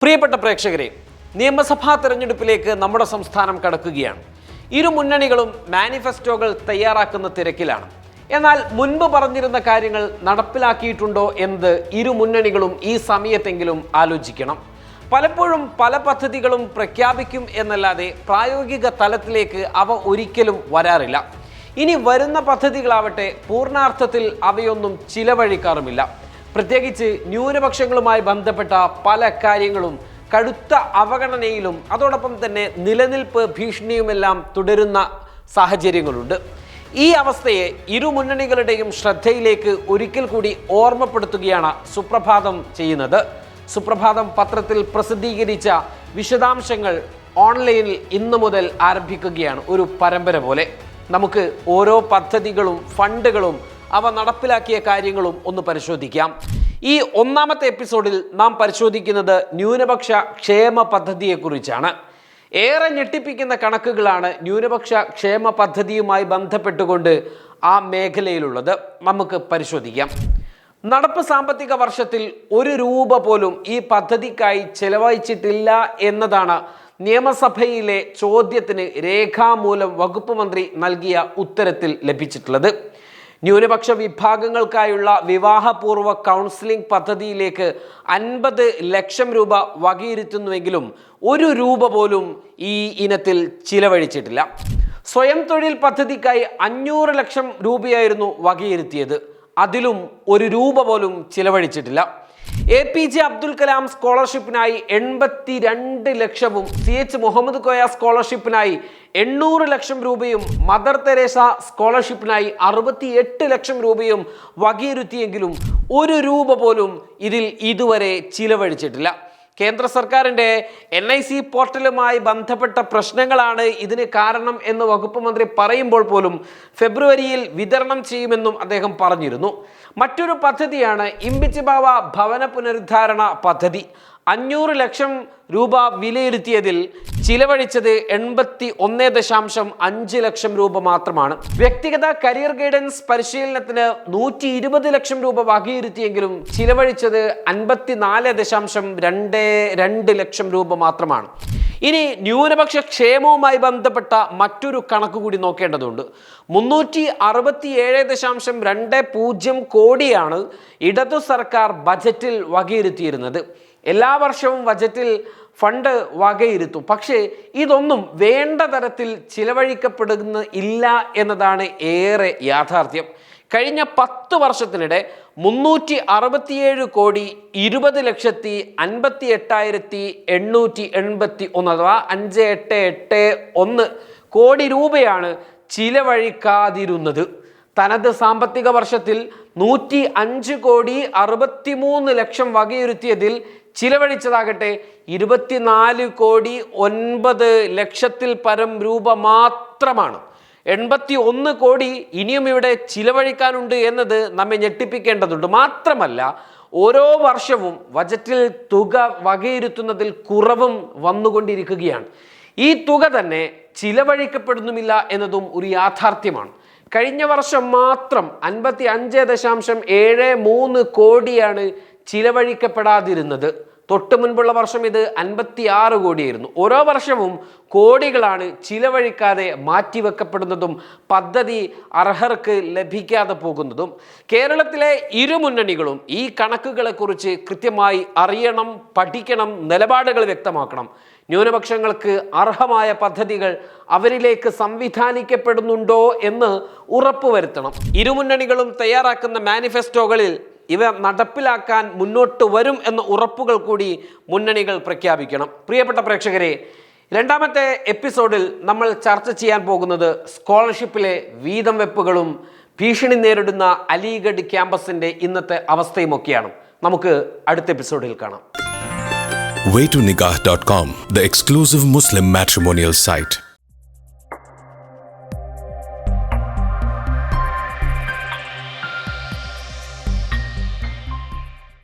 പ്രിയപ്പെട്ട പ്രേക്ഷകരെ, നിയമസഭാ തെരഞ്ഞെടുപ്പിലേക്ക് നമ്മുടെ സംസ്ഥാനം കടക്കുകയാണ്. ഇരു മുന്നണികളും മാനിഫെസ്റ്റോകൾ തയ്യാറാക്കുന്ന തിരക്കിലാണ്. എന്നാൽ മുൻപ് പറഞ്ഞിരുന്ന കാര്യങ്ങൾ നടപ്പിലാക്കിയിട്ടുണ്ടോ എന്ന് ഇരു മുന്നണികളും ഈ സമയത്തെങ്കിലും ആലോചിക്കണം. പലപ്പോഴും പല പദ്ധതികളും പ്രഖ്യാപിക്കും എന്നല്ലാതെ പ്രായോഗിക തലത്തിലേക്ക് അവ ഒരിക്കലും വരാറില്ല. ഇനി വരുന്ന പദ്ധതികളാവട്ടെ പൂർണ്ണാർത്ഥത്തിൽ അവയൊന്നും ചിലവഴിക്കാറുമില്ല. പ്രത്യേകിച്ച് ന്യൂനപക്ഷങ്ങളുമായി ബന്ധപ്പെട്ട പല കാര്യങ്ങളും കടുത്ത അവഗണനയിലും അതോടൊപ്പം തന്നെ നിലനിൽപ്പ് ഭീഷണിയുമെല്ലാം തുടരുന്ന സാഹചര്യങ്ങളുണ്ട്. ഈ അവസ്ഥയെ ഇരു മുന്നണികളുടെയും ശ്രദ്ധയിലേക്ക് ഒരിക്കൽ കൂടി ഓർമ്മപ്പെടുത്തുകയാണ് സുപ്രഭാതം ചെയ്യുന്നത്. സുപ്രഭാതം പത്രത്തിൽ പ്രസിദ്ധീകരിച്ച വിശദാംശങ്ങൾ ഓൺലൈനിൽ ഇന്നു മുതൽ ആരംഭിക്കുകയാണ്. ഒരു പരമ്പര പോലെ നമുക്ക് ഓരോ പദ്ധതികളും ഫണ്ടുകളും അവ നടപ്പിലാക്കിയ കാര്യങ്ങളും ഒന്ന് പരിശോധിക്കാം. ഈ ഒന്നാമത്തെ എപ്പിസോഡിൽ നാം പരിശോധിക്കുന്നത് ന്യൂനപക്ഷ ക്ഷേമ പദ്ധതിയെക്കുറിച്ചാണ്. ഏറെ ഞെട്ടിപ്പിക്കുന്ന കണക്കുകളാണ് ന്യൂനപക്ഷ ക്ഷേമ പദ്ധതിയുമായി ബന്ധപ്പെട്ടുകൊണ്ട് ആ മേഖലയിലുള്ളത്. നമുക്ക് പരിശോധിക്കാം. നടപ്പ് സാമ്പത്തിക വർഷത്തിൽ ഒരു രൂപ പോലും ഈ പദ്ധതിക്കായി ചെലവഴിച്ചിട്ടില്ല എന്നതാണ് നിയമസഭയിലെ ചോദ്യത്തിന് രേഖാമൂലം വകുപ്പ് മന്ത്രി നൽകിയ ഉത്തരത്തിൽ ലഭിച്ചിട്ടുള്ളത്. ന്യൂനപക്ഷ വിഭാഗങ്ങൾക്കായുള്ള വിവാഹപൂർവ്വ കൗൺസിലിംഗ് പദ്ധതിയിലേക്ക് 50 ലക്ഷം രൂപ വകയിരുത്തുന്നുവെങ്കിലും ഒരു രൂപ പോലും ഈ ഇനത്തിൽ ചിലവഴിച്ചിട്ടില്ല. സ്വയം തൊഴിൽ പദ്ധതിക്കായി 500 ലക്ഷം രൂപയായിരുന്നു വകയിരുത്തിയത്. അതിലും ഒരു രൂപ പോലും ചിലവഴിച്ചിട്ടില്ല. APJ അബ്ദുൽ കലാം സ്കോളർഷിപ്പിനായി 82 ലക്ഷവും CH മുഹമ്മദ് കോയ സ്കോളർഷിപ്പിനായി 800 ലക്ഷം രൂപയും മദർ തെരേസ സ്കോളർഷിപ്പിനായി 68 ലക്ഷം രൂപയും വകയിരുത്തിയെങ്കിലും ഒരു രൂപ പോലും ഇതിൽ ഇതുവരെ ചിലവഴിച്ചിട്ടില്ല. കേന്ദ്ര സർക്കാരിൻ്റെ NIC പോർട്ടലുമായി ബന്ധപ്പെട്ട പ്രശ്നങ്ങളാണ് ഇതിന് കാരണം എന്ന് വകുപ്പ് മന്ത്രി പറയുമ്പോൾ പോലും ഫെബ്രുവരിയിൽ വിതരണം ചെയ്യുമെന്നും അദ്ദേഹം പറഞ്ഞിരുന്നു. മറ്റൊരു പദ്ധതിയാണ് ഇമ്പിച്ചിബാവ ഭവന പുനരുദ്ധാരണ പദ്ധതി. 500 ലക്ഷം രൂപ വിലയിരുത്തിയതിൽ ചിലവഴിച്ചത് 81.5 ലക്ഷം രൂപ മാത്രമാണ്. വ്യക്തിഗത കരിയർ ഗൈഡൻസ് പരിശീലനത്തിന് 120 ലക്ഷം രൂപ വകയിരുത്തിയെങ്കിലും ചിലവഴിച്ചത് 54.22 ലക്ഷം രൂപ മാത്രമാണ്. ഇനി ന്യൂനപക്ഷ ക്ഷേമവുമായി ബന്ധപ്പെട്ട മറ്റൊരു കണക്ക് കൂടി നോക്കേണ്ടതുണ്ട്. 367.20 കോടിയാണ് ഇടതു സർക്കാർ ബജറ്റിൽ വകയിരുത്തിയിരുന്നത്. എല്ലാ വർഷവും ബജറ്റിൽ ഫണ്ട് വകയിരുത്തും. പക്ഷേ ഇതൊന്നും വേണ്ട തരത്തിൽ ചിലവഴിക്കപ്പെടുന്ന ഇല്ല എന്നതാണ് ഏറെ യാഥാർത്ഥ്യം. കഴിഞ്ഞ 10 വർഷത്തിനിടെ 367 കോടി 20,58,881 അഥവാ 5881 കോടി രൂപയാണ് ചിലവഴിക്കാതിരുന്നത്. തനത് സാമ്പത്തിക വർഷത്തിൽ 105 കോടി 63 ലക്ഷം വകയിരുത്തിയതിൽ ചിലവഴിച്ചതാകട്ടെ 24 കോടി 9 ലക്ഷത്തിൽ പരം രൂപ മാത്രമാണ്. 81 കോടി ഇനിയും ഇവിടെ ചിലവഴിക്കാനുണ്ട് എന്നത് നമ്മെ ഞെട്ടിപ്പിക്കേണ്ടതുണ്ട്. മാത്രമല്ല ഓരോ വർഷവും ബജറ്റിൽ തുക വകയിരുത്തുന്നതിൽ കുറവും വന്നുകൊണ്ടിരിക്കുകയാണ്. ഈ തുക തന്നെ ചിലവഴിക്കപ്പെടുന്നുമില്ല എന്നതും ഒരു യാഥാർത്ഥ്യമാണ്. കഴിഞ്ഞ വർഷം മാത്രം 55.73 കോടിയാണ് ചിലവഴിക്കപ്പെടാതിരുന്നത്. തൊട്ട് മുൻപുള്ള വർഷം ഇത് 56 കോടിയായിരുന്നു. ഓരോ വർഷവും കോടികളാണ് ചിലവഴിക്കാതെ മാറ്റിവെക്കപ്പെടുന്നതും പദ്ധതി അർഹർക്ക് ലഭിക്കാതെ പോകുന്നതും. കേരളത്തിലെ ഇരു മുന്നണികളും ഈ കണക്കുകളെക്കുറിച്ച് കൃത്യമായി അറിയണം, പഠിക്കണം, നിലപാടുകൾ വ്യക്തമാക്കണം. ന്യൂനപക്ഷങ്ങൾക്ക് അർഹമായ പദ്ധതികൾ അവരിലേക്ക് സംവിധാനിക്കപ്പെടുന്നുണ്ടോ എന്ന് ഉറപ്പുവരുത്തണം. ഇരുമുന്നണികളും തയ്യാറാക്കുന്ന മാനിഫെസ്റ്റോകളിൽ ഇവ നടപ്പിലാക്കാൻ മുന്നോട്ട് വരും എന്ന ഉറപ്പുകൾ കൂടി മുന്നണികൾ പ്രഖ്യാപിക്കണം. പ്രിയപ്പെട്ട പ്രേക്ഷകരെ, രണ്ടാമത്തെ എപ്പിസോഡിൽ നമ്മൾ ചർച്ച ചെയ്യാൻ പോകുന്നത് സ്കോളർഷിപ്പിലെ വീതം വെപ്പുകളും ഭീഷണി നേരിടുന്ന അലിഗഡ് ക്യാമ്പസിന്റെ ഇന്നത്തെ അവസ്ഥയുമൊക്കെയാണ്. നമുക്ക് അടുത്ത എപ്പിസോഡിൽ കാണാം. waytonikah.com, the exclusive Muslim matrimonial site.